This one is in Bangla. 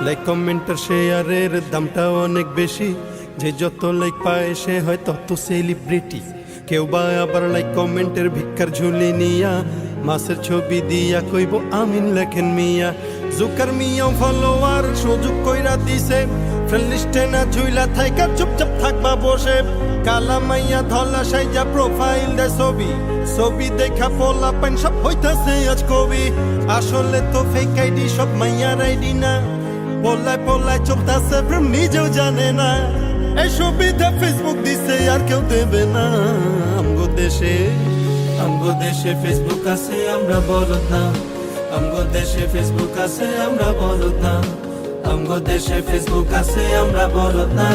লাইক কমেন্ট আর শেয়ারের দামটা অনেক বেশি, যে যত লাইক পায় সে হয় তত সেলিব্রিটি। কেউ বা আবার লাইক কমেন্টের ভিক্ষার ঝুলি নিয়া মাসের ছবি দিয়া কইব আমিন লেখেন মিয়া। জুকার মিয়াও ফলোয়ার সুযোগ কইরা দিছে, ফ্রেন্ড লিস্টে না ঝুইলা থাইকা চুপচাপ থাকবা বসে। কালা মাইয়া ধলা সাইজা প্রোফাইল দেয় ছবি, ছবি দেখা পোলা পাইন সব হইতাছে আজ কবি। আসলে তো ফেক আইডি সব মাইয়ার আইডি না, পোলায় পোলায় চলতাছে প্রেম নিজেও জানে না। এই সুবিধা ফেসবুক দিছে আর কেউ দেবে না। আমগো দেশে ফেসবুক আছে আমরা বলদ না, আমগো দেশে ফেসবুক আছে আমরা বলদ না, আমগো দেশে ফেসবুক আছে আমরা বলদ না।